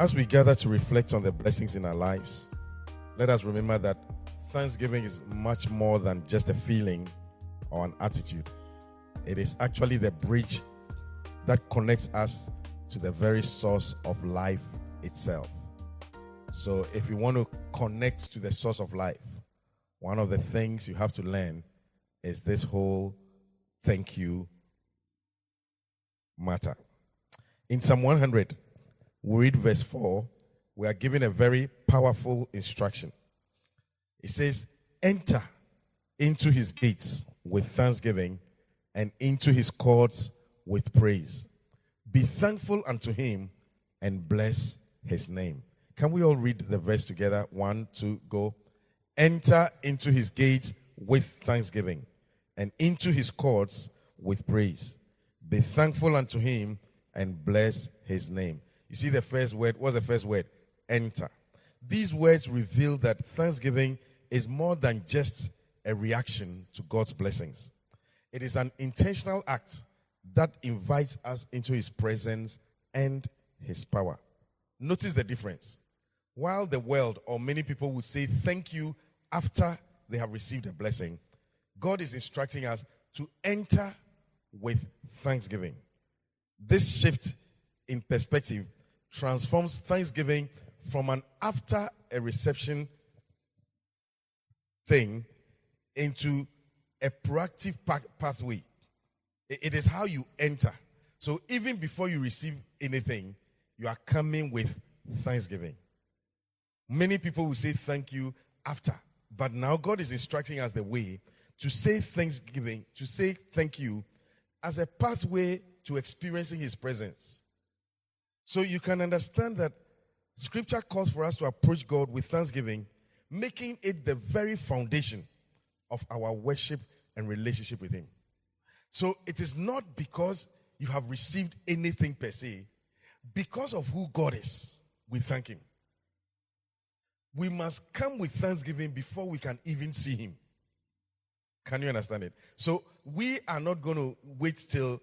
As we gather to reflect on the blessings in our lives, let us remember that Thanksgiving is much more than just a feeling or an attitude. It is actually the bridge that connects us to the very source of life itself. So if you want to connect to the source of life, one of the things you have to learn is this whole thank you matter. In Psalm 100, we read verse 4, we are given a very powerful instruction. It says, enter into his gates with thanksgiving and into his courts with praise. Be thankful unto him and bless his name. Can we all read the verse together? 1, 2, go. Enter into his gates with thanksgiving and into his courts with praise. Be thankful unto him and bless his name. You see the first word. What's the first word? Enter. These words reveal that thanksgiving is more than just a reaction to God's blessings. It is an intentional act that invites us into his presence and his power. Notice the difference. While the world or many people will say thank you after they have received a blessing, God is instructing us to enter with thanksgiving. This shift in perspective transforms thanksgiving from an after a reception thing into a proactive pathway. It is how you enter. So even before you receive anything, you are coming with thanksgiving. Many people will say thank you after, but now God is instructing us the way to say thanksgiving, to say thank you as a pathway to experiencing his presence. So you can understand that Scripture calls for us to approach God with thanksgiving, making it the very foundation of our worship and relationship with him. So it is not because you have received anything per se. Because of who God is, we thank him. We must come with thanksgiving before we can even see him. Can you understand it? So we are not going to wait till,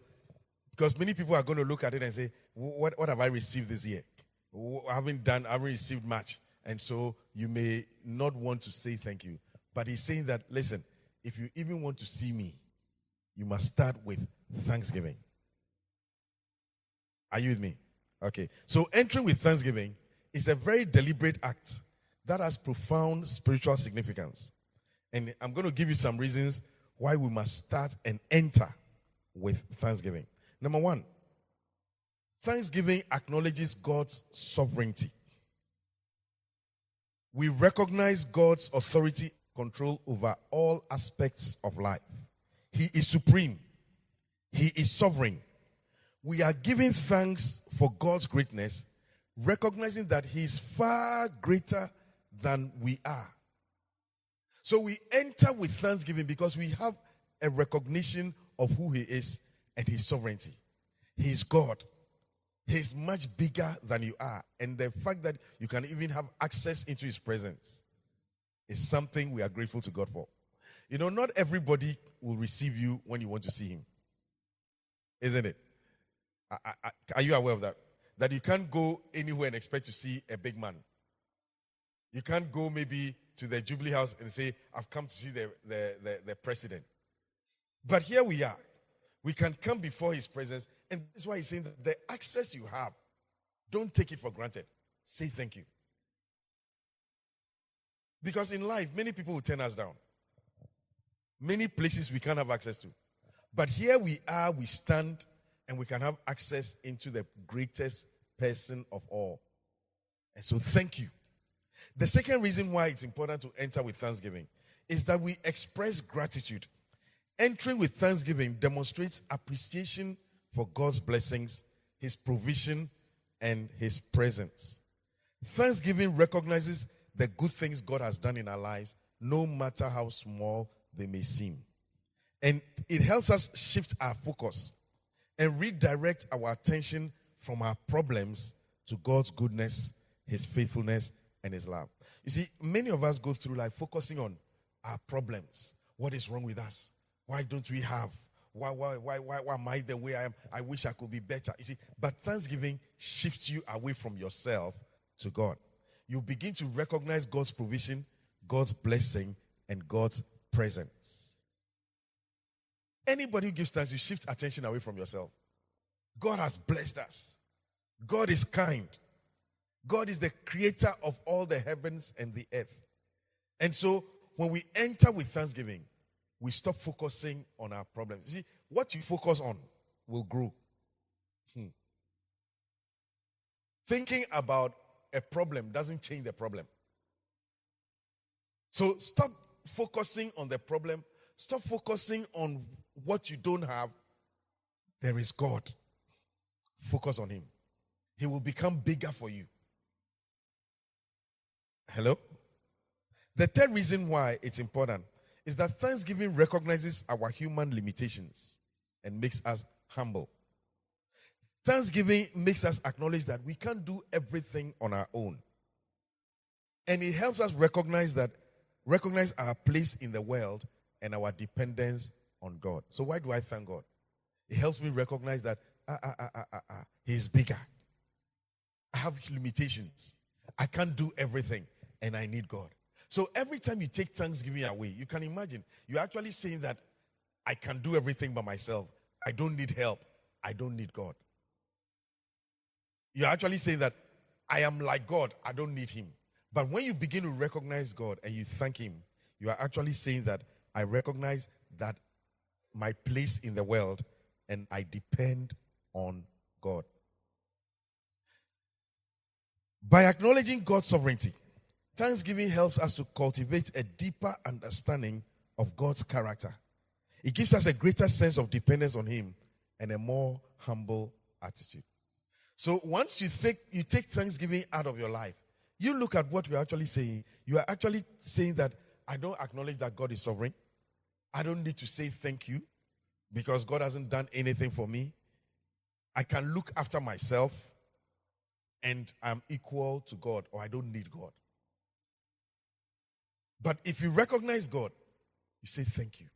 because many people are going to look at it and say, what have I received this year? I haven't received much. And so you may not want to say thank you. But he's saying that, listen, if you even want to see me, you must start with thanksgiving. Are you with me? Okay. So entering with thanksgiving is a very deliberate act that has profound spiritual significance. And I'm going to give you some reasons why we must start and enter with thanksgiving. Number 1, thanksgiving acknowledges God's sovereignty. We recognize God's authority, control over all aspects of life. He is supreme. He is sovereign. We are giving thanks for God's greatness, recognizing that he is far greater than we are. So we enter with thanksgiving because we have a recognition of who he is and his sovereignty. He is God. He is much bigger than you are. And the fact that you can even have access into his presence is something we are grateful to God for. You know, not everybody will receive you when you want to see him. Isn't it? Are you aware of that? That you can't go anywhere and expect to see a big man. You can't go maybe to the Jubilee House and say, I've come to see the president. But here we are. We can come before his presence. And that's why he's saying that the access you have, don't take it for granted. Say thank you. Because in life, many people will turn us down. Many places we can't have access to. But here we are, we stand, and we can have access into the greatest person of all. And so thank you. The second reason why it's important to enter with thanksgiving is that we express gratitude. Entering with thanksgiving demonstrates appreciation for God's blessings, his provision, and his presence. Thanksgiving recognizes the good things God has done in our lives, no matter how small they may seem. And it helps us shift our focus and redirect our attention from our problems to God's goodness, his faithfulness, and his love. You see, many of us go through life focusing on our problems. What is wrong with us? Why don't we have? Why am I the way I am? I wish I could be better. You see, but thanksgiving shifts you away from yourself to God. You begin to recognize God's provision, God's blessing, and God's presence. Anybody who gives thanks, you shift attention away from yourself. God has blessed us. God is kind. God is the creator of all the heavens and the earth. And so when we enter with thanksgiving, we stop focusing on our problems. You see, what you focus on will grow. Thinking about a problem doesn't change the problem. So stop focusing on the problem. Stop focusing on what you don't have. There is God. Focus on Him. He will become bigger for you. Hello? The third reason why it's important is that thanksgiving recognizes our human limitations and makes us humble. Thanksgiving makes us acknowledge that we can't do everything on our own. And it helps us recognize our place in the world and our dependence on God. So why do I thank God? It helps me recognize that He is bigger. I have limitations. I can't do everything and I need God. So every time you take thanksgiving away, you can imagine, you're actually saying that I can do everything by myself. I don't need help. I don't need God. You're actually saying that I am like God. I don't need Him. But when you begin to recognize God and you thank Him, you are actually saying that I recognize that my place in the world and I depend on God. By acknowledging God's sovereignty, thanksgiving helps us to cultivate a deeper understanding of God's character. It gives us a greater sense of dependence on Him and a more humble attitude. So once you take thanksgiving out of your life, you look at what we're actually saying. You are actually saying that I don't acknowledge that God is sovereign. I don't need to say thank you because God hasn't done anything for me. I can look after myself and I'm equal to God, or I don't need God. But if you recognize God, you say thank you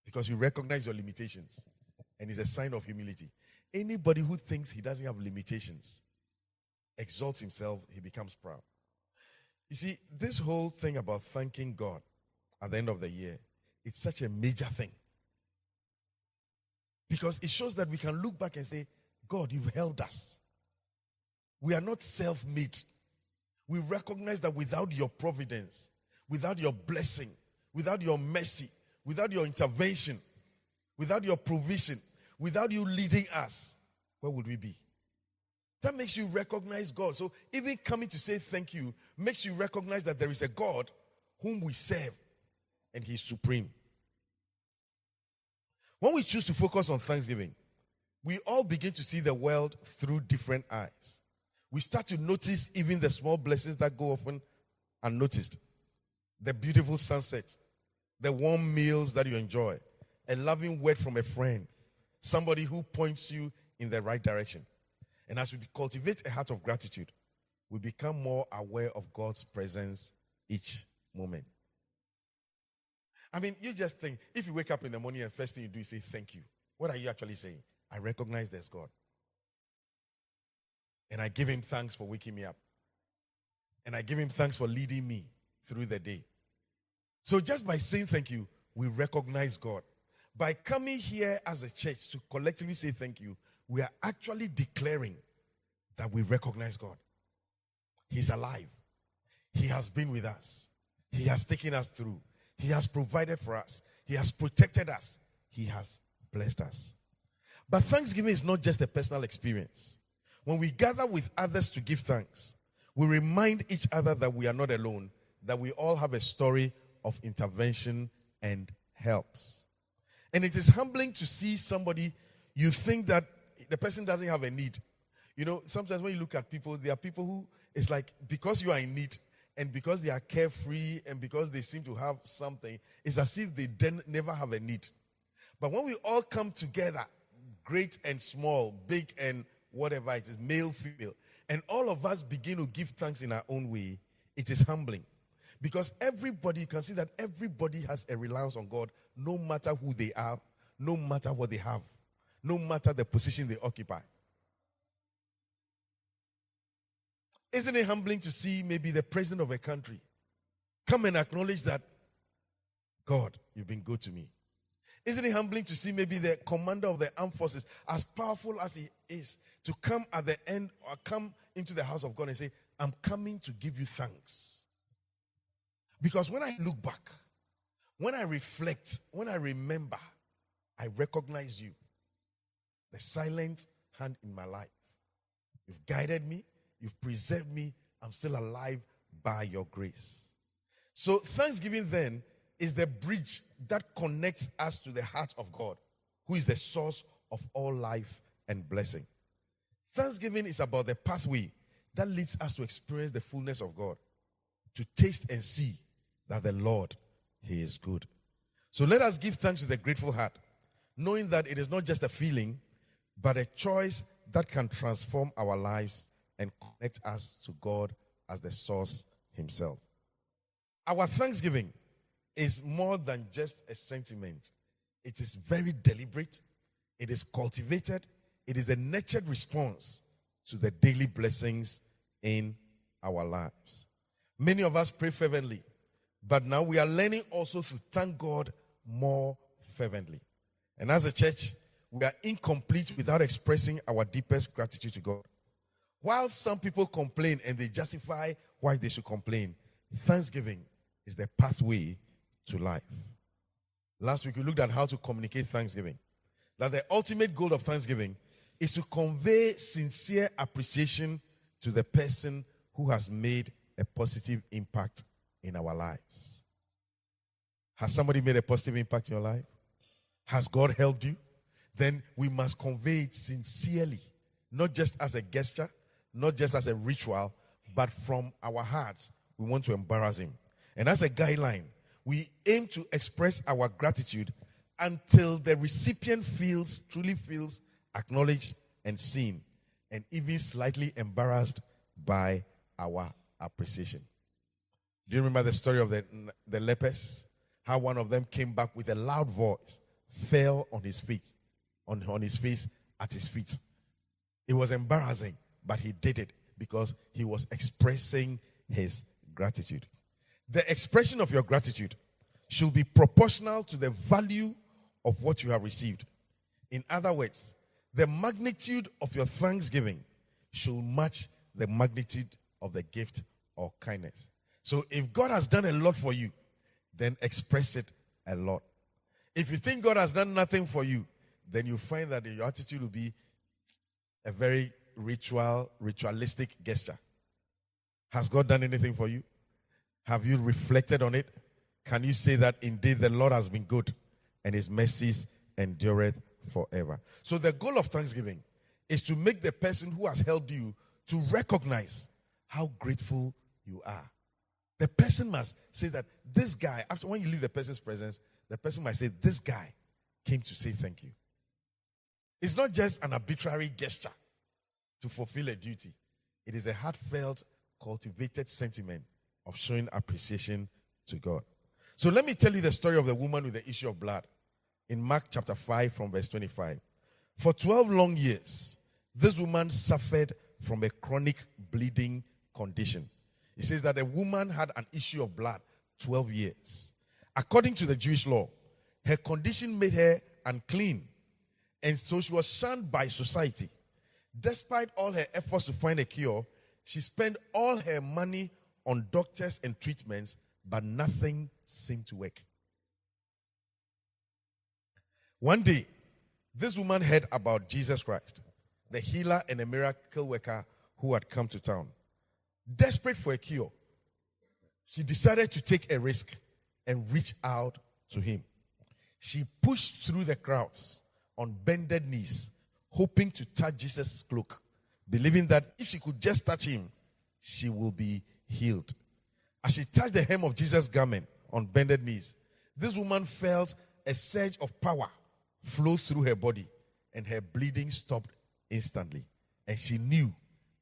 because you recognize your limitations, and it's a sign of humility. Anybody who thinks he doesn't have limitations exalts himself, he becomes proud. You see, this whole thing about thanking God at the end of the year, it's such a major thing. Because it shows that we can look back and say, God, you've held us. We are not self-made. We recognize that without your providence, without your blessing, without your mercy, without your intervention, without your provision, without you leading us, where would we be? That makes you recognize God. So even coming to say thank you makes you recognize that there is a God whom we serve and He's supreme. When we choose to focus on thanksgiving, we all begin to see the world through different eyes. We start to notice even the small blessings that go often unnoticed. The beautiful sunsets, the warm meals that you enjoy, a loving word from a friend, somebody who points you in the right direction. And as we cultivate a heart of gratitude, we become more aware of God's presence each moment. I mean, you just think, if you wake up in the morning and first thing you do is say thank you, what are you actually saying? I recognize there's God. And I give Him thanks for waking me up. And I give Him thanks for leading me through the day. So just by saying thank you, we recognize God. By coming here as a church to collectively say thank you, we are actually declaring that we recognize God. He's alive. He has been with us. He has taken us through. He has provided for us. He has protected us. He has blessed us. But thanksgiving is not just a personal experience. When we gather with others to give thanks, we remind each other that we are not alone, that we all have a story of intervention and helps. And it is humbling to see somebody, you think that the person doesn't have a need. You know, sometimes when you look at people, there are people who, it's like, because you are in need and because they are carefree and because they seem to have something, it's as if they never have a need. But when we all come together, great and small, big and whatever it is, male, female, and all of us begin to give thanks in our own way, it is humbling. Because everybody, you can see that everybody has a reliance on God, no matter who they are, no matter what they have, no matter the position they occupy. Isn't it humbling to see maybe the president of a country come and acknowledge that, God, you've been good to me? Isn't it humbling to see maybe the commander of the armed forces, as powerful as he is, to come at the end or come into the house of God and say, I'm coming to give you thanks? Because when I look back, when I reflect, when I remember, I recognize you. The silent hand in my life. You've guided me. You've preserved me. I'm still alive by your grace. So thanksgiving then is the bridge that connects us to the heart of God, who is the source of all life and blessing. Thanksgiving is about the pathway that leads us to experience the fullness of God, to taste and see that the Lord, He is good. So let us give thanks with a grateful heart, knowing that it is not just a feeling, but a choice that can transform our lives and connect us to God as the source Himself. Our thanksgiving is more than just a sentiment. It is very deliberate. It is cultivated. It is a nurtured response to the daily blessings in our lives. Many of us pray fervently, but now we are learning also to thank God more fervently. And as a church, we are incomplete without expressing our deepest gratitude to God. While some people complain and they justify why they should complain, thanksgiving is the pathway to life. Last week we looked at how to communicate thanksgiving. That the ultimate goal of thanksgiving is to convey sincere appreciation to the person who has made a positive impact in our lives. Has somebody made a positive impact in your life? Has God helped you? Then we must convey it sincerely, not just as a gesture, not just as a ritual, but from our hearts. We want to embarrass Him. And as a guideline, we aim to express our gratitude until the recipient truly feels acknowledged and seen, and even slightly embarrassed by our appreciation. Do you remember the story of the lepers? How one of them came back with a loud voice, fell on his feet, on his face at his feet. It was embarrassing, but he did it because he was expressing his gratitude. The expression of your gratitude should be proportional to the value of what you have received. In other words, the magnitude of your thanksgiving should match the magnitude of the gift or kindness. So if God has done a lot for you, then express it a lot. If you think God has done nothing for you, then you find that your attitude will be a very ritualistic gesture. Has God done anything for you? Have you reflected on it? Can you say that indeed the Lord has been good and His mercies endureth forever? So the goal of thanksgiving is to make the person who has helped you to recognize how grateful you are. The person must say that this guy, after when you leave the person's presence, the person might say, this guy came to say thank you. It's not just an arbitrary gesture to fulfill a duty. It is a heartfelt, cultivated sentiment of showing appreciation to God. So let me tell you the story of the woman with the issue of blood in Mark chapter 5 from verse 25. For 12 long years, this woman suffered from a chronic bleeding condition. It says that a woman had an issue of blood 12 years. According to the Jewish law, her condition made her unclean, and so she was shunned by society. Despite all her efforts to find a cure, she spent all her money on doctors and treatments, but nothing seemed to work. One day, this woman heard about Jesus Christ, the healer and a miracle worker who had come to town. Desperate for a cure, she decided to take a risk and reach out to him. She pushed through the crowds on bended knees, hoping to touch Jesus' cloak, believing that if she could just touch him, she will be healed. As she touched the hem of Jesus' garment on bended knees, this woman felt a surge of power flow through her body, and her bleeding stopped instantly. And she knew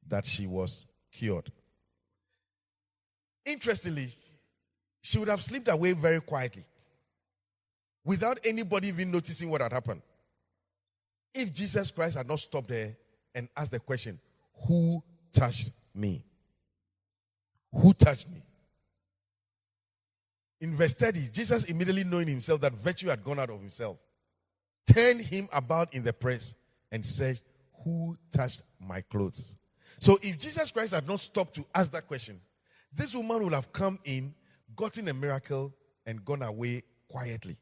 that she was cured. Interestingly, she would have slipped away very quietly. without anybody even noticing what had happened. If Jesus Christ had not stopped there and asked the question, who touched me? Who touched me? In verse 30, Jesus, immediately knowing himself that virtue had gone out of himself, turned him about in the press and said, who touched my clothes? So if Jesus Christ had not stopped to ask that question, this woman would have come in, gotten a miracle, and gone away quietly.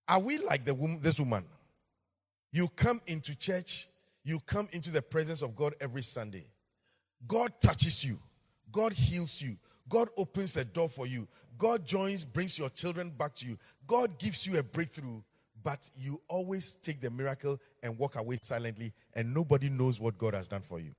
Are we like this woman? You come into church, you come into the presence of God every Sunday. God touches you. God heals you. God opens a door for you. God brings your children back to you. God gives you a breakthrough, but you always take the miracle and walk away silently, and nobody knows what God has done for you.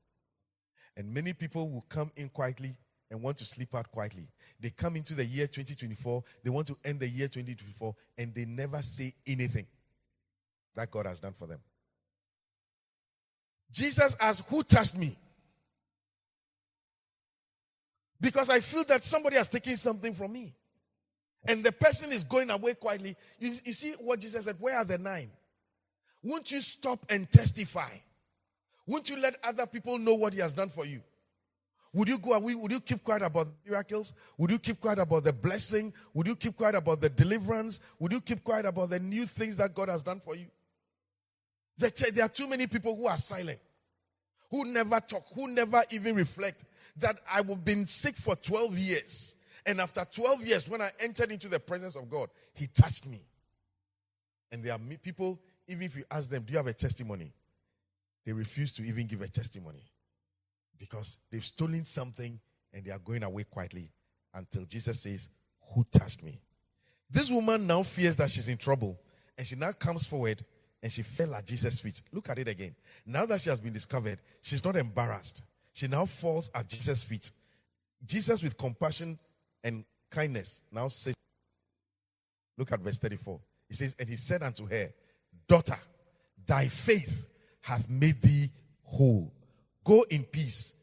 And many people will come in quietly and want to sleep out quietly. They come into the year 2024, they want to end the year 2024, and they never say anything that God has done for them. Jesus asked, who touched me? Because I feel that somebody has taken something from me. And the person is going away quietly. You see what Jesus said, where are the 9? Won't you stop and testify? Won't you let other people know what he has done for you? Would you go away? Would you keep quiet about the miracles? Would you keep quiet about the blessing? Would you keep quiet about the deliverance? Would you keep quiet about the new things that God has done for you? There are too many people who are silent, who never talk, who never even reflect that I have been sick for 12 years. And after 12 years, when I entered into the presence of God, he touched me. And there are people, even if you ask them, do you have a testimony? They refuse to even give a testimony. Because they've stolen something and they are going away quietly until Jesus says, who touched me? This woman now fears that she's in trouble. And she now comes forward and she fell at Jesus' feet. Look at it again. Now that she has been discovered, she's not embarrassed. She now falls at Jesus' feet. Jesus, with compassion and kindness, now says, look at verse 34. He says, and he said unto her, daughter, thy faith hath made thee whole. Go in peace.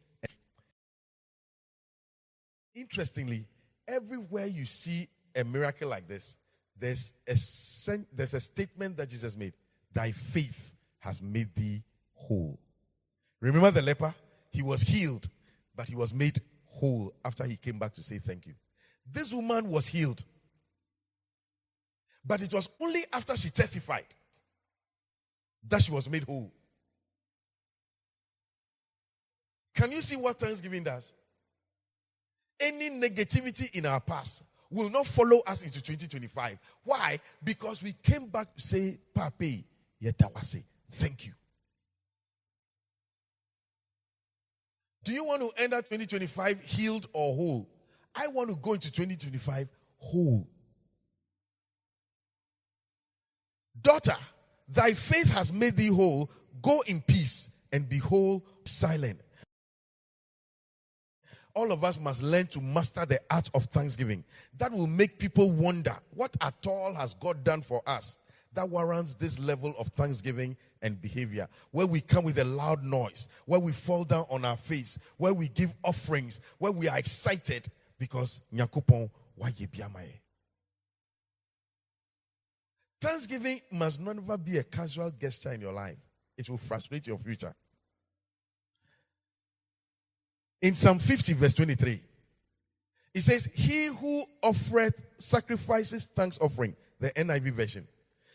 Interestingly, everywhere you see a miracle like this, there's a statement that Jesus made. Thy faith has made thee whole. Remember the leper? He was healed, but he was made whole after he came back to say thank you. This woman was healed, but it was only after she testified that she was made whole. Can you see what Thanksgiving does? Any negativity in our past will not follow us into 2025. Why? Because we came back to say, Pape, Yetawase, thank you. Do you want to end up 2025 healed or whole? I want to go into 2025 whole. Daughter, thy faith has made thee whole. Go in peace and be whole, silent. All of us must learn to master the art of thanksgiving. That will make people wonder, what at all has God done for us that warrants this level of thanksgiving and behavior? Where we come with a loud noise, where we fall down on our face, where we give offerings, where we are excited because Nyakopon waye biamaye. Thanksgiving must never be a casual gesture in your life. It will frustrate your future. In Psalm 50 verse 23, it says, he who offereth sacrifices thanks offering, the NIV version.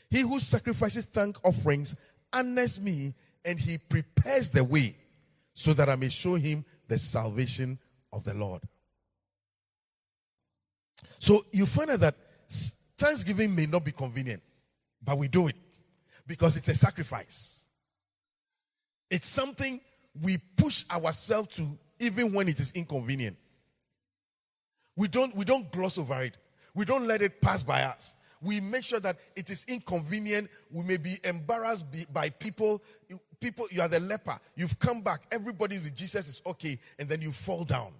He who sacrifices thank offerings honors me, and he prepares the way so that I may show him the salvation of the Lord. So you find out that Thanksgiving may not be convenient, but we do it because it's a sacrifice. It's something we push ourselves to even when it is inconvenient. We don't gloss over it. We don't let it pass by us. We make sure that it is inconvenient. We may be embarrassed by people. You are the leper. You've come back. Everybody with Jesus is okay. And then you fall down.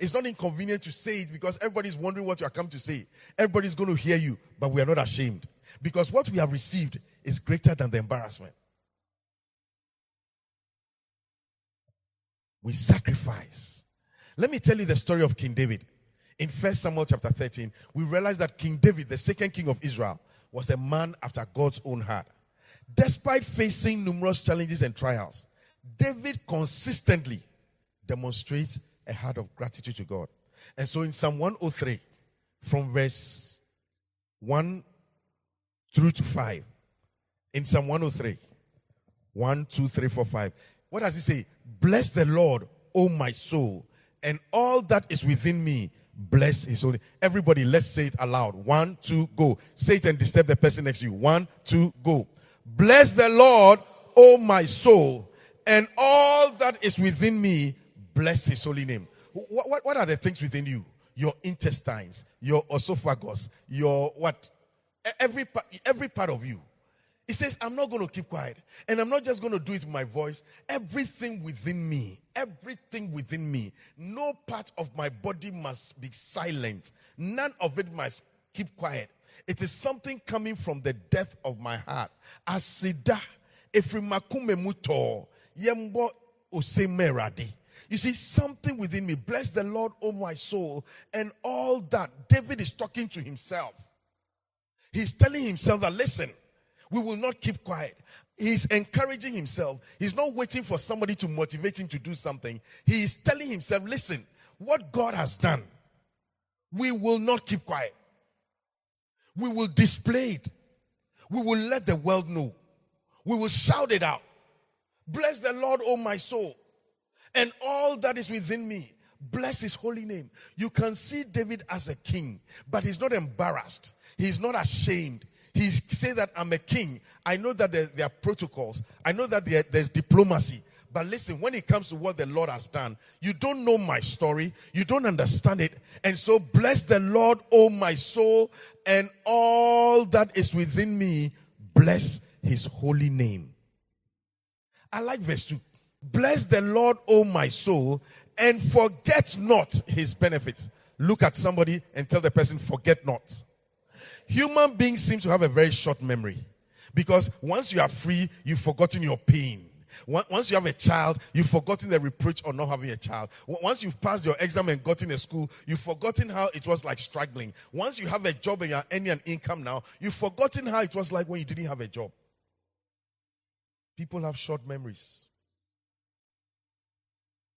It's not inconvenient to say it because everybody's wondering what you are come to say. Everybody's going to hear you, but we are not ashamed. Because what we have received is greater than the embarrassment. We sacrifice. Let me tell you the story of King David. in 1 Samuel chapter 13, we realize that King David, the second king of Israel, was a man after God's own heart. Despite facing numerous challenges and trials, David consistently demonstrates a heart of gratitude to God. And so in Psalm 103, from verse 1 through to 5, in Psalm 103, 1, 2, 3, 4, 5, what does he say? Bless the Lord, O my soul, and all that is within me, bless his holy. Everybody, let's say it aloud. 1, 2, go. Say it and disturb the person next to you. 1, 2, go. Bless the Lord, O my soul, and all that is within me, bless his holy name. What are the things within you? Your intestines, your esophagus, your what? Every part of you. He says, I'm not going to keep quiet. And I'm not just going to do it with my voice. Everything within me, no part of my body must be silent. None of it must keep quiet. It is something coming from the depth of my heart. Asida, efrimakume muto, yembo osemeradi. You see, something within me. Bless the Lord, O my soul, and all that. David is talking to himself. He's telling himself that, listen, we will not keep quiet. He's encouraging himself. He's not waiting for somebody to motivate him to do something. He is telling himself, listen, what God has done, we will not keep quiet. We will display it. We will let the world know. We will shout it out. Bless the Lord, O my soul, and all that is within me. Bless his holy name. You can see David as a king, but he's not embarrassed. He's not ashamed. He says that I'm a king. I know that there are protocols. I know that there's diplomacy. But listen, when it comes to what the Lord has done, you don't know my story. You don't understand it. And so bless the Lord, O my soul, and all that is within me. Bless his holy name. I like verse 2. Bless the Lord, O my soul, and forget not his benefits. Look at somebody and tell the person, forget not. Human beings seem to have a very short memory, because once you are free, you've forgotten your pain. Once you have a child, you've forgotten the reproach of not having a child. Once you've passed your exam and gotten a school, you've forgotten how it was like struggling. Once you have a job and you're earning an income now, you've forgotten how it was like when you didn't have a job. People have short memories.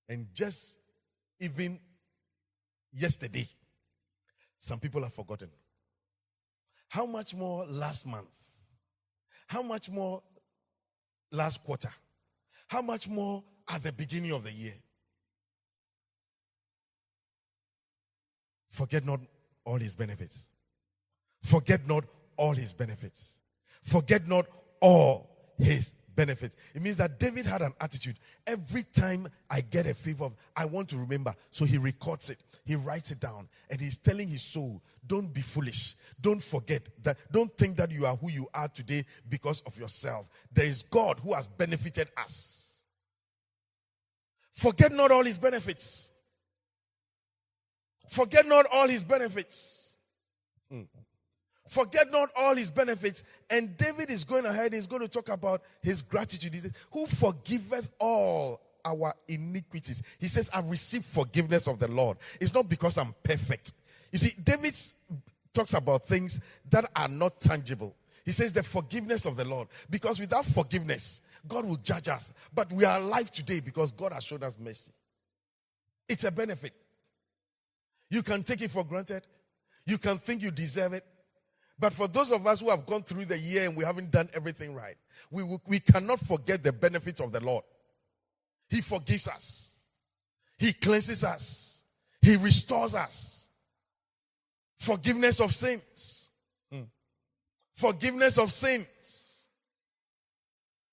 And just even yesterday, some people have forgotten. How much more last month? How much more last quarter? How much more at the beginning of the year? Forget not all his benefits. Forget not all his benefits. Forget not all his benefits. It means that David had an attitude. Every time I get a favor, I want to remember. So he records it. He writes it down. And he's telling his soul, don't be foolish. Don't forget that. Don't think that you are who you are today because of yourself. There is God who has benefited us. Forget not all his benefits. Forget not all his benefits. Forget not all his benefits. And David is going ahead. He's going to talk about his gratitude. He says, who forgiveth all our iniquities. He says, I've received forgiveness of the Lord. It's not because I'm perfect. You see, David talks about things that are not tangible. He says the forgiveness of the Lord. Because without forgiveness, God will judge us. But we are alive today because God has shown us mercy. It's a benefit. You can take it for granted. You can think you deserve it. But for those of us who have gone through the year and we haven't done everything right, we cannot forget the benefits of the Lord. He forgives us. He cleanses us. He restores us. Forgiveness of sins. Forgiveness of sins.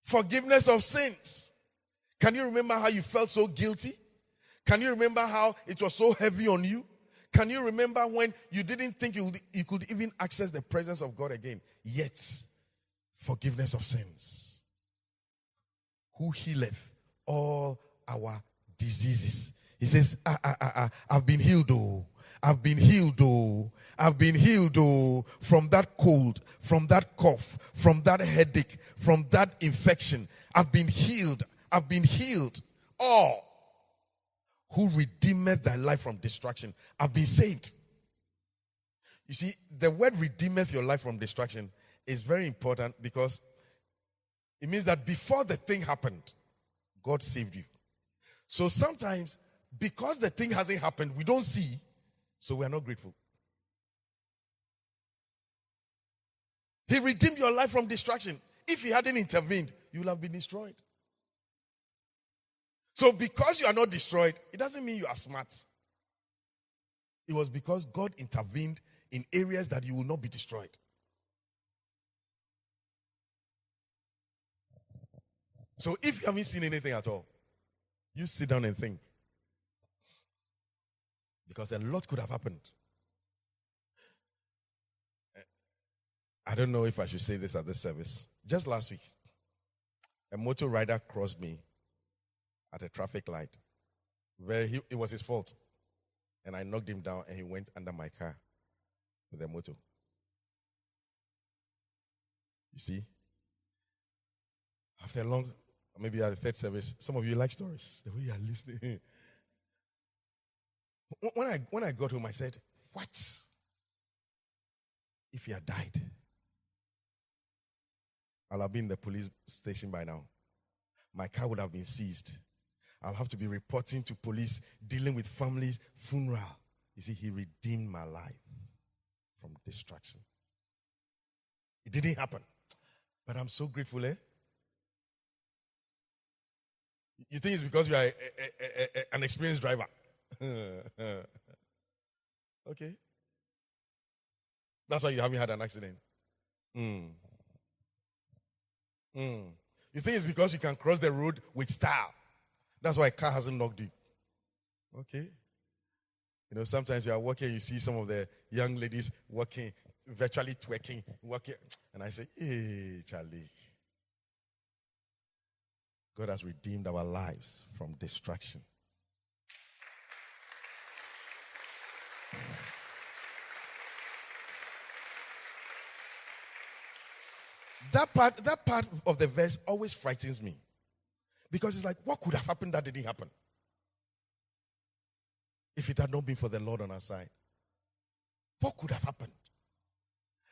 Forgiveness of sins. Can you remember how you felt so guilty? Can you remember how it was so heavy on you? Can you remember when you didn't think you could even access the presence of God again? Yet, forgiveness of sins. Who healeth all our diseases. He says, I've been healed, oh. I've been healed, oh. I've been healed, oh, from that cold, from that cough, from that headache, from that infection. I've been healed. I've been healed. All. who redeemeth thy life from destruction. I've been saved. You see, the word redeemeth your life from destruction is very important because it means that before the thing happened, God saved you. So sometimes, because the thing hasn't happened, we don't see, so we are not grateful. He redeemed your life from destruction. If he hadn't intervened, you would have been destroyed. So because you are not destroyed, it doesn't mean you are smart. It was because God intervened in areas that you will not be destroyed. So if you haven't seen anything at all, you sit down and think. Because a lot could have happened. I don't know if I should say this at this service. Just last week, a motor rider crossed me at a traffic light. It was his fault. And I knocked him down and he went under my car with the motor. You see? After a long, maybe at the third service, some of you like stories. The way you are listening. When I got home, I said, what if he had died? I'll have been in the police station by now. My car would have been seized. I'll have to be reporting to police, dealing with families, funeral. You see, he redeemed my life from destruction. It didn't happen. But I'm so grateful, eh? You think it's because you are an experienced driver? Okay. That's why you haven't had an accident. You think it's because you can cross the road with style. That's why a car hasn't knocked you. Okay. You know, sometimes you are walking, you see some of the young ladies walking, virtually twerking, walking, and I say, hey, Charlie. God has redeemed our lives from destruction. That part of the verse always frightens me. Because it's like, what could have happened that didn't happen? If it had not been for the Lord on our side. What could have happened?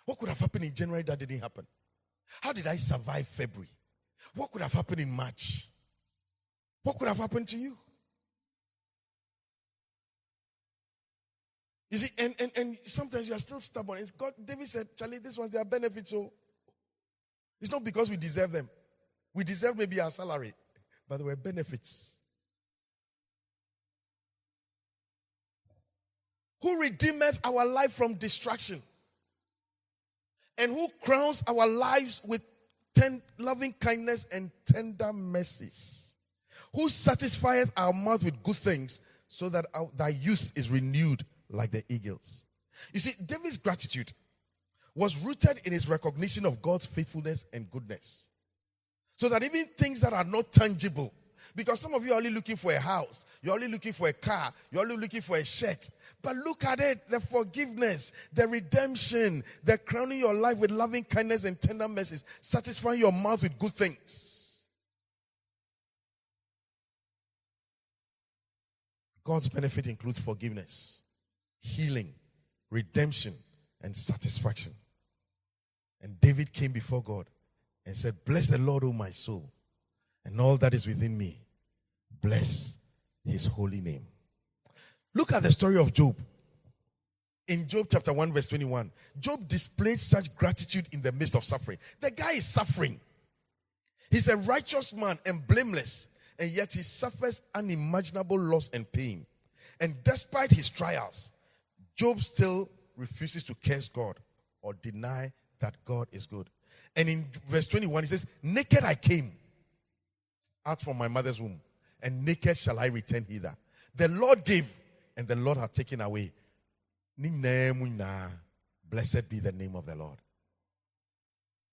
What could have happened in January that didn't happen? How did I survive February? What could have happened in March? What could have happened to you? You see, and sometimes you are still stubborn. It's God, David said, Charlie, this one's their benefits. So it's not because we deserve them. We deserve maybe our salary, but there were benefits. Who redeemeth our life from destruction, and who crowns our lives with loving kindness and tender mercies, who satisfieth our mouth with good things, so that thy youth is renewed like the eagles. You see, David's gratitude was rooted in his recognition of God's faithfulness and goodness. So that even things that are not tangible, because some of you are only looking for a house, you're only looking for a car, you're only looking for a shirt. But look at it, the forgiveness, the redemption, the crowning your life with loving kindness and tender mercies, satisfying your mouth with good things. God's benefit includes forgiveness, healing, redemption, and satisfaction. And David came before God and said, bless the Lord, O my soul, and all that is within me. Bless his holy name. Look at the story of Job. In Job chapter 1 verse 21, Job displayed such gratitude in the midst of suffering. The guy is suffering. He's a righteous man and blameless, and yet he suffers unimaginable loss and pain. And despite his trials, Job still refuses to curse God or deny that God is good. And in verse 21, he says, naked I came out from my mother's womb, and naked shall I return hither. The Lord gave, and the Lord hath taken away. Blessed be the name of the Lord.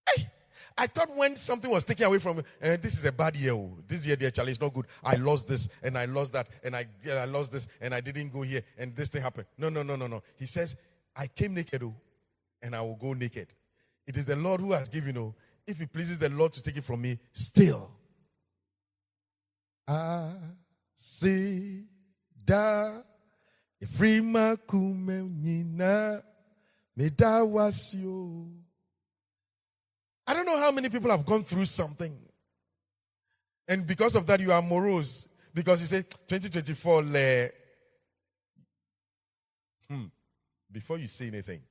Hey, I thought when something was taken away from me, this is a bad year. This year, dear Charlie, is not good. I lost this, and I lost that, and I lost this, and I didn't go here, and this thing happened. No. He says, I came naked, and I will go naked. It is the Lord who has given, if it pleases the Lord to take it from me, still I see da ifrima kumenina meda wasio. I don't know how many people have gone through something, and because of that you are morose, because you say 2024 before you say anything,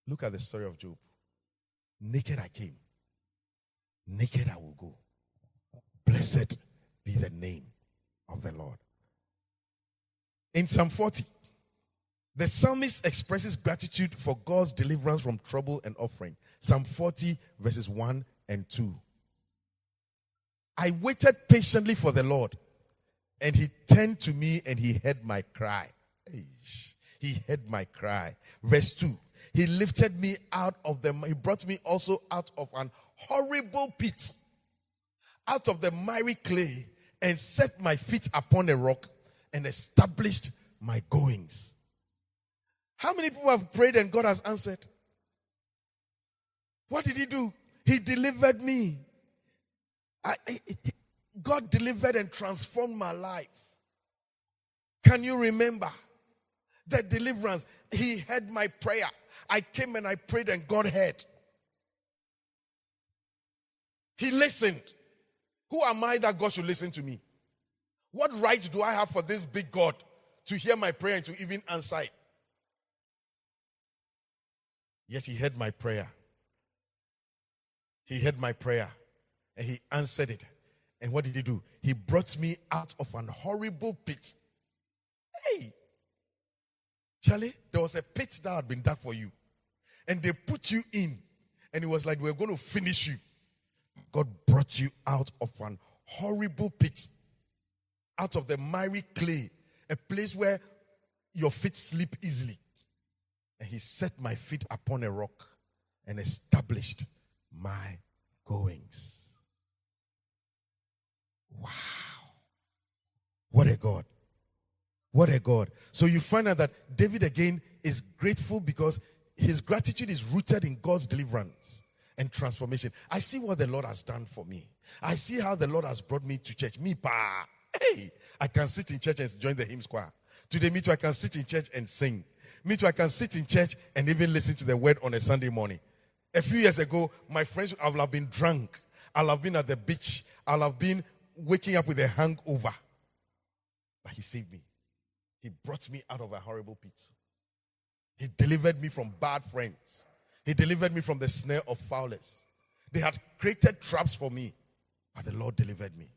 look at the story of Job. Naked I came, naked I will go. Blessed be the name of the Lord. In Psalm 40, the psalmist expresses gratitude for God's deliverance from trouble and offering. Psalm 40 verses 1 and 2. I waited patiently for the Lord, and he turned to me and he heard my cry. He heard my cry. Verse 2. He lifted me out of he brought me also out of an horrible pit, out of the miry clay, and set my feet upon a rock and established my goings. How many people have prayed and God has answered? What did he do? He delivered me. God delivered and transformed my life. Can you remember that deliverance? He heard my prayer. I came and I prayed and God heard. He listened. Who am I that God should listen to me? What right do I have for this big God to hear my prayer and to even answer it? Yet he heard my prayer. He heard my prayer and he answered it. And what did he do? He brought me out of an horrible pit. Hey, Charlie, there was a pit that had been dug for you. And they put you in. And it was like, we're going to finish you. God brought you out of an horrible pit. Out of the miry clay. A place where your feet slip easily. And he set my feet upon a rock and established my goings. Wow. What a God. What a God. So you find out that David again is grateful because his gratitude is rooted in God's deliverance and transformation. I see what the Lord has done for me. I see how the Lord has brought me to church. Me pa. Hey, I can sit in church and join the hymn choir. Today, me too, I can sit in church and sing. Me too, I can sit in church and even listen to the word on a Sunday morning. A few years ago, my friends, I would have been drunk. I'll have been at the beach. I'll have been waking up with a hangover. But he saved me. He brought me out of a horrible pit. He delivered me from bad friends. He delivered me from the snare of fowlers. They had created traps for me, but the Lord delivered me.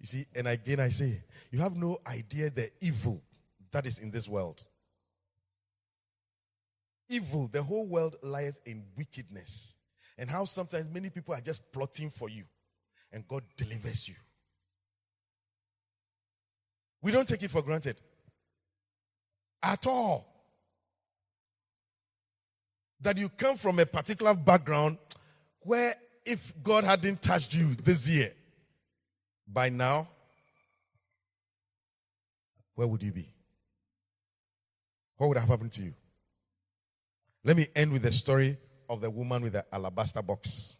You see, and again I say, you have no idea the evil that is in this world. Evil, the whole world lieth in wickedness. And how sometimes many people are just plotting for you, and God delivers you. We don't take it for granted. At all. That you come from a particular background where if God hadn't touched you this year, by now, where would you be? What would have happened to you? Let me end with the story of the woman with the alabaster box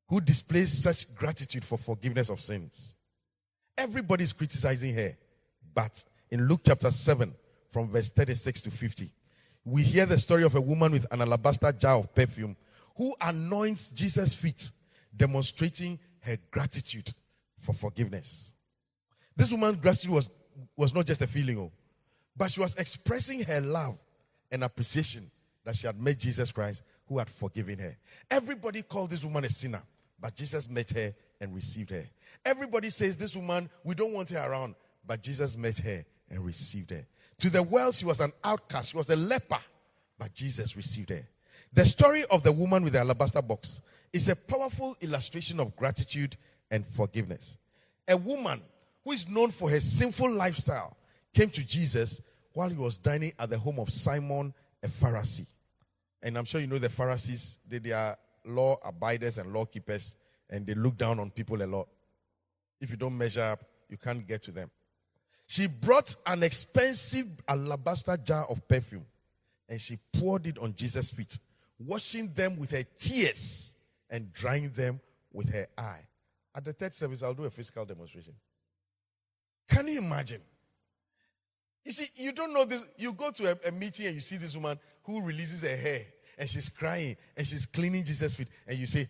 who displays such gratitude for forgiveness of sins. Everybody's criticizing her, but in Luke chapter 7, from verse 36 to 50, we hear the story of a woman with an alabaster jar of perfume who anoints Jesus' feet, demonstrating her gratitude for forgiveness. This woman's gratitude was not just a feeling, but she was expressing her love and appreciation that she had met Jesus Christ who had forgiven her. Everybody called this woman a sinner, but Jesus met her and received her. Everybody says this woman, we don't want her around, but Jesus met her and received her. To the world, she was an outcast. She was a leper, but Jesus received her. The story of the woman with the alabaster box is a powerful illustration of gratitude and forgiveness. A woman who is known for her sinful lifestyle came to Jesus while he was dining at the home of Simon, a Pharisee. And I'm sure you know the Pharisees, they are law abiders and law keepers, and they look down on people a lot. If you don't measure up, you can't get to them. She brought an expensive alabaster jar of perfume and she poured it on Jesus' feet, washing them with her tears and drying them with her eye. At the third service, I'll do a physical demonstration. Can you imagine? You see, you don't know this. You go to a meeting and you see this woman who releases her hair and she's crying and she's cleaning Jesus' feet, and you say,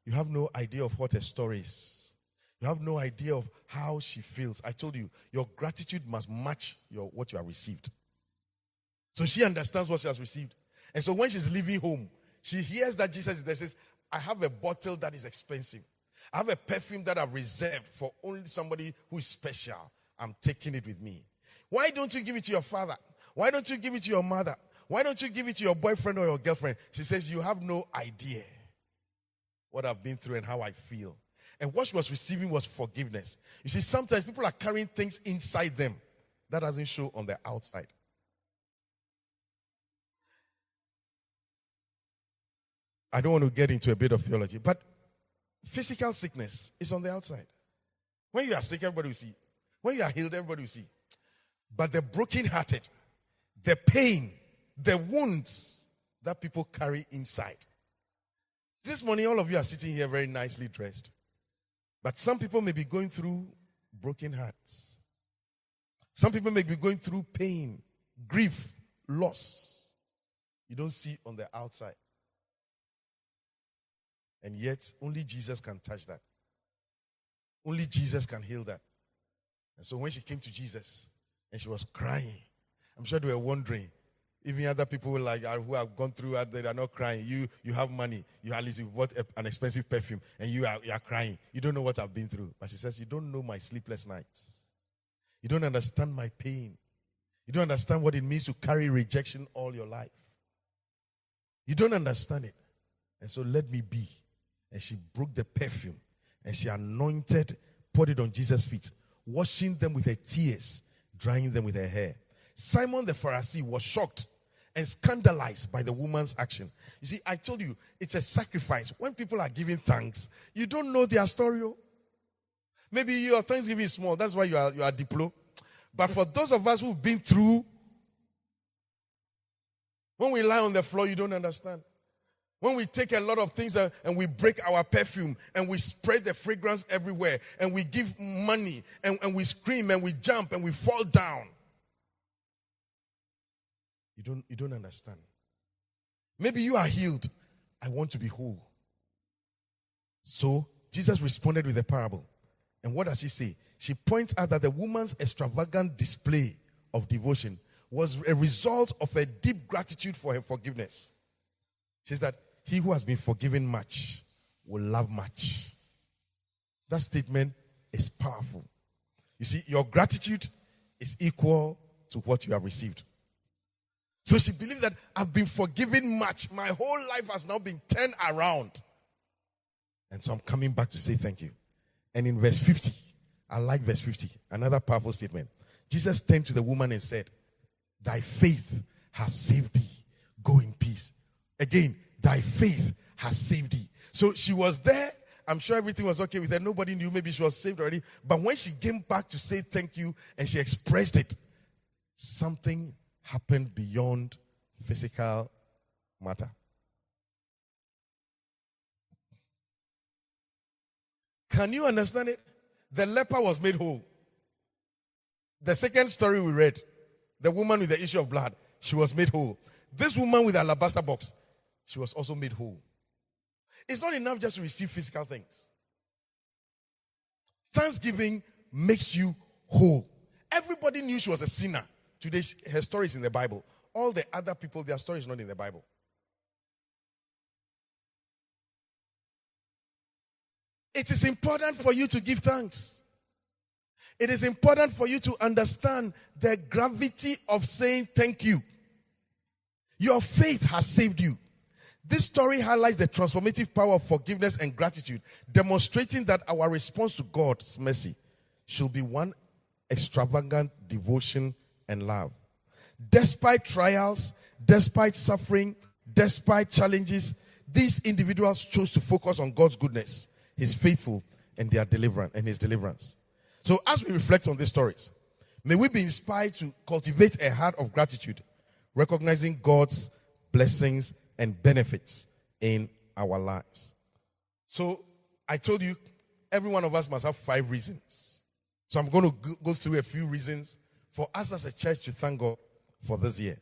you have no idea of what her story is. You have no idea of how she feels. I told you, your gratitude must match what you have received. So she understands what she has received. And so when she's leaving home, she hears that Jesus is there, says, I have a bottle that is expensive. I have a perfume that I've reserved for only somebody who is special. I'm taking it with me. Why don't you give it to your father? Why don't you give it to your mother? Why don't you give it to your boyfriend or your girlfriend? She says, you have no idea what I've been through and how I feel. And what she was receiving was forgiveness. You see, sometimes people are carrying things inside them that doesn't show on the outside. I don't want to get into a bit of theology, but physical sickness is on the outside. When you are sick, everybody will see. When you are healed, everybody will see. But the brokenhearted, the pain, the wounds that people carry inside. This morning, all of you are sitting here very nicely dressed. But some people may be going through broken hearts. Some people may be going through pain, grief, loss. You don't see on the outside. And yet, only Jesus can touch that. Only Jesus can heal that. And so when she came to Jesus and she was crying, I'm sure they were wondering, even other people who have gone through that, they are not crying. You have money. You at least you bought an expensive perfume and you are crying. You don't know what I've been through. But she says, you don't know my sleepless nights. You don't understand my pain. You don't understand what it means to carry rejection all your life. You don't understand it. And so let me be. And she broke the perfume and she anointed, poured it on Jesus' feet, washing them with her tears, drying them with her hair. Simon the Pharisee was shocked and scandalized by the woman's action. You see, I told you, it's a sacrifice. When people are giving thanks, you don't know their story. Maybe your thanksgiving is small. That's why you are diplo. But for those of us who've been through, when we lie on the floor, you don't understand. When we take a lot of things and we break our perfume and we spread the fragrance everywhere and we give money and we scream and we jump and we fall down. You don't understand. Maybe you are healed. I want to be whole. So Jesus responded with a parable. And what does she say? She points out that the woman's extravagant display of devotion was a result of a deep gratitude for her forgiveness. She says that he who has been forgiven much will love much. That statement is powerful. You see, your gratitude is equal to what you have received. So she believes that I've been forgiven much. My whole life has now been turned around. And so I'm coming back to say thank you. And in verse 50, I like verse 50, another powerful statement. Jesus turned to the woman and said, thy faith has saved thee. Go in peace. Again, thy faith has saved thee. So she was there. I'm sure everything was okay with her. Nobody knew. Maybe she was saved already. But when she came back to say thank you and she expressed it, something happened beyond physical matter. Can you understand it? The leper was made whole. The second story we read, the woman with the issue of blood, she was made whole. This woman with the alabaster box, she was also made whole. It's not enough just to receive physical things. Thanksgiving makes you whole. Everybody knew she was a sinner. Today, her story is in the Bible. All the other people, their story is not in the Bible. It is important for you to give thanks. It is important for you to understand the gravity of saying thank you. Your faith has saved you. This story highlights the transformative power of forgiveness and gratitude, demonstrating that our response to God's mercy should be one extravagant devotion and love. Despite trials, despite suffering, despite challenges, these individuals chose to focus on God's goodness, His faithful, and their deliverance and His deliverance. So as we reflect on these stories, may we be inspired to cultivate a heart of gratitude, recognizing God's blessings and benefits in our lives. So I told you, every one of us must have 5 reasons So I'm going to go through a few reasons for us as a church to thank God for this year.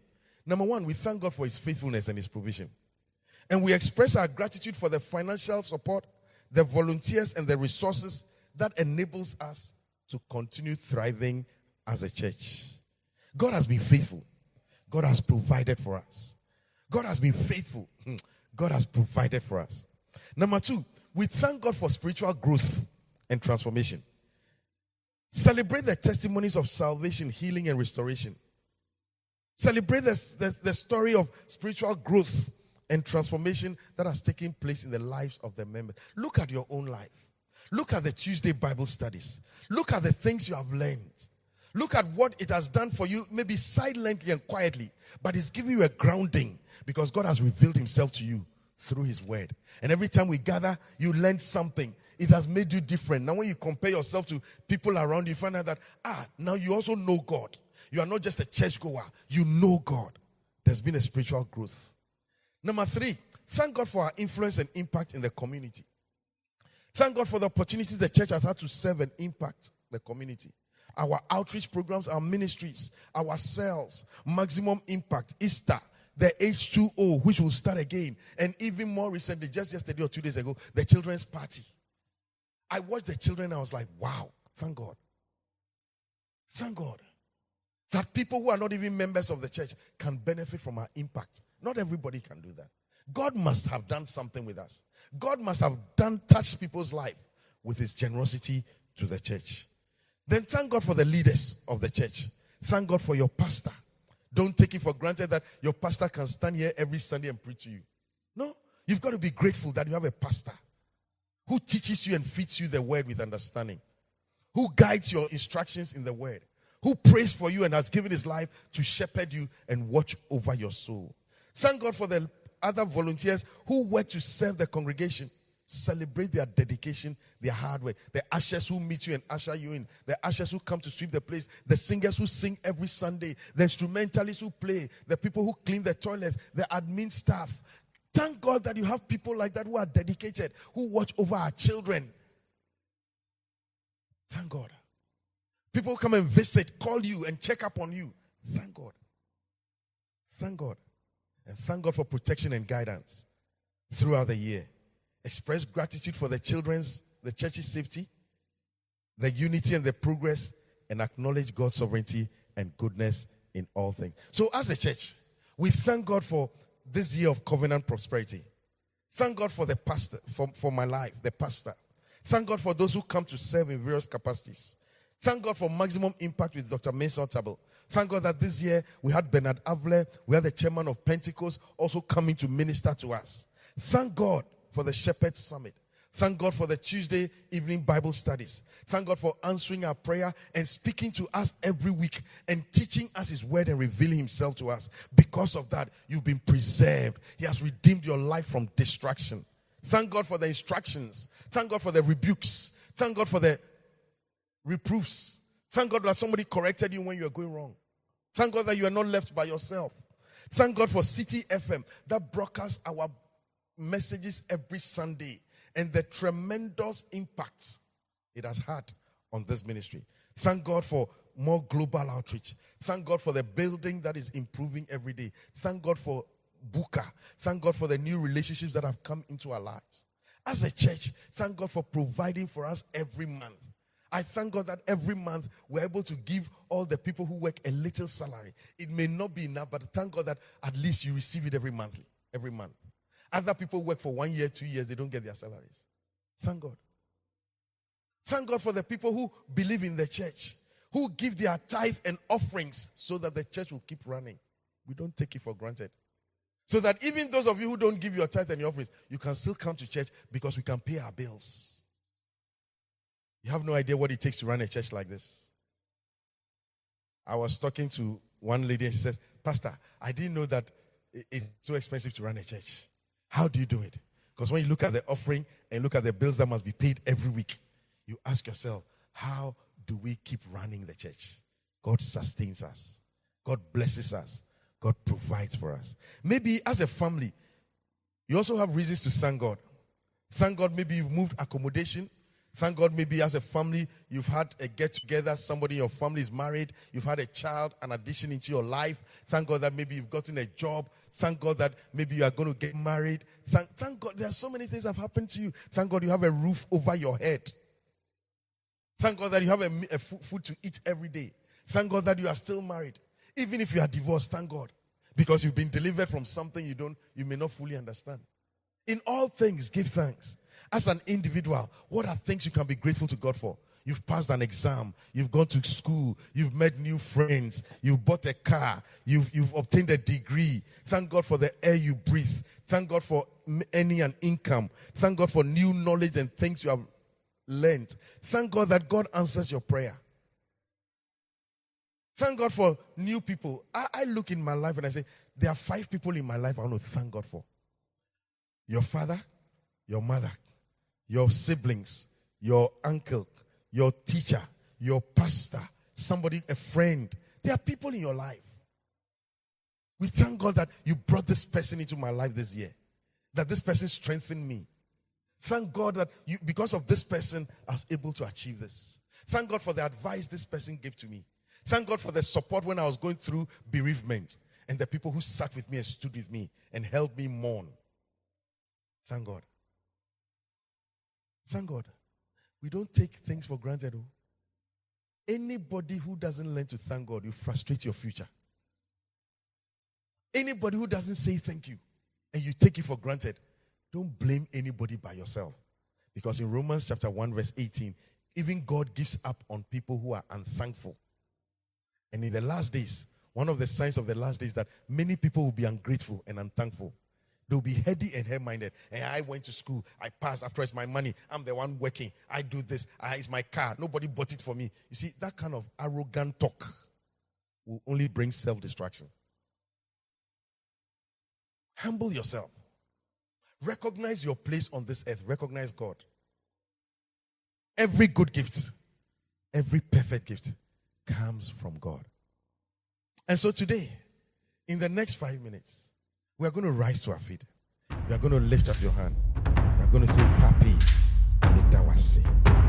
Number one, we thank God for his faithfulness and his provision. And we express our gratitude for the financial support, the volunteers, and the resources that enables us to continue thriving as a church. God has been faithful. God has provided for us. God has been faithful. God has provided for us. Number two, we thank God for spiritual growth and transformation. Celebrate the testimonies of salvation, healing, and restoration. Celebrate the story of spiritual growth and transformation that has taken place in the lives of the members. Look at your own life. Look at the Tuesday Bible studies. Look at the things you have learned. Look at what it has done for you, maybe silently and quietly, but it's giving you a grounding because God has revealed himself to you through his word. And every time we gather, you learn something. It has made you different. Now when you compare yourself to people around you, you find out that, now you also know God. You are not just a churchgoer. You know God. There's been a spiritual growth. Number three, thank God for our influence and impact in the community. Thank God for the opportunities the church has had to serve and impact the community. Our outreach programs, our ministries, our cells, maximum impact, Easter, the H2O, which will start again. And even more recently, just yesterday or 2 days ago, the children's party. I watched the children and I was like, wow, thank God. Thank God that people who are not even members of the church can benefit from our impact. Not everybody can do that. God must have done something with us. God must have touched people's life with his generosity to the church. Then thank God for the leaders of the church. Thank God for your pastor. Don't take it for granted that your pastor can stand here every Sunday and preach to you. No, you've got to be grateful that you have a pastor who teaches you and feeds you the word with understanding, who guides your instructions in the word, who prays for you and has given his life to shepherd you and watch over your soul. Thank God for the other volunteers who work to serve the congregation. Celebrate their dedication, their hard work. The ushers who meet you and usher you in. The ushers who come to sweep the place. The singers who sing every Sunday. The instrumentalists who play. The people who clean the toilets. The admin staff. Thank God that you have people like that who are dedicated, who watch over our children. Thank God. People come and visit, call you and check up on you. Thank God. Thank God. And thank God for protection and guidance throughout the year. Express gratitude for the church's safety, the unity and the progress, and acknowledge God's sovereignty and goodness in all things. So as a church, we thank God for this year of covenant prosperity. Thank God for the pastor, for my life, the pastor. Thank God for those who come to serve in various capacities. Thank God for maximum impact with Dr. Mason Table. Thank God that this year we had Bernard Avle, we had the chairman of Pentecost also coming to minister to us. Thank God for the Shepherd's Summit. Thank God for the Tuesday evening Bible studies. Thank God for answering our prayer and speaking to us every week and teaching us his word and revealing himself to us. Because of that, you've been preserved. He has redeemed your life from destruction. Thank God for the instructions. Thank God for the rebukes. Thank God for the reproofs. Thank God that somebody corrected you when you were going wrong. Thank God that you are not left by yourself. Thank God for City FM that broadcasts our messages every Sunday and the tremendous impact it has had on this ministry. Thank God for more global outreach. Thank God for the building that is improving every day. Thank God for Buka. Thank God for the new relationships that have come into our lives. As a church, thank God for providing for us every month. I thank God that every month we're able to give all the people who work a little salary. It may not be enough, but thank God that at least you receive it every month. Other people work for 1 year, 2 years, they don't get their salaries. Thank God. Thank God for the people who believe in the church, who give their tithe and offerings so that the church will keep running. We don't take it for granted. So that even those of you who don't give your tithe and your offerings, you can still come to church because we can pay our bills. You have no idea what it takes to run a church like this. I was talking to one lady and she says, Pastor, I didn't know that it's so expensive to run a church. How do you do it? Because when you look at the offering and look at the bills that must be paid every week, you ask yourself, how do we keep running the church? God sustains us. God blesses us. God provides for us. Maybe as a family, you also have reasons to thank God. Thank God maybe you've moved accommodation. Thank God maybe as a family, you've had a get-together, somebody in your family is married, you've had a child, an addition into your life. Thank God that maybe you've gotten a job. Thank God that maybe you are going to get married. Thank God there are so many things that have happened to you. Thank God you have a roof over your head. Thank God that you have a food to eat every day. Thank God that you are still married. Even if you are divorced, thank God. Because you've been delivered from something you may not fully understand. In all things, give thanks. As an individual, what are things you can be grateful to God for? You've passed an exam. You've gone to school. You've met new friends. You've bought a car. You've obtained a degree. Thank God for the air you breathe. Thank God for earning an income. Thank God for new knowledge and things you have learned. Thank God that God answers your prayer. Thank God for new people. I look in my life and I say, there are 5 people in my life I want to thank God for. Your father, your mother, your siblings, your uncle, your teacher, your pastor, somebody, a friend. There are people in your life. We thank God that you brought this person into my life this year. That this person strengthened me. Thank God that because of this person, I was able to achieve this. Thank God for the advice this person gave to me. Thank God for the support when I was going through bereavement. And the people who sat with me and stood with me and helped me mourn. Thank God. Thank God. We don't take things for granted. Anybody who doesn't learn to thank God, you frustrate your future. Anybody who doesn't say thank you and you take it for granted, don't blame anybody by yourself. Because in Romans chapter 1 verse 18, even God gives up on people who are unthankful. And in the last days, one of the signs of the last days that many people will be ungrateful and unthankful. They'll be heady and head-minded. And I went to school. I passed. After it's my money. I'm the one working. I do this. It's my car. Nobody bought it for me. You see, that kind of arrogant talk will only bring self-destruction. Humble yourself. Recognize your place on this earth. Recognize God. Every good gift, every perfect gift comes from God. And so today, in the next 5 minutes, we are going to rise to our feet. We are going to lift up your hand. We are going to say, Papi, Medawase.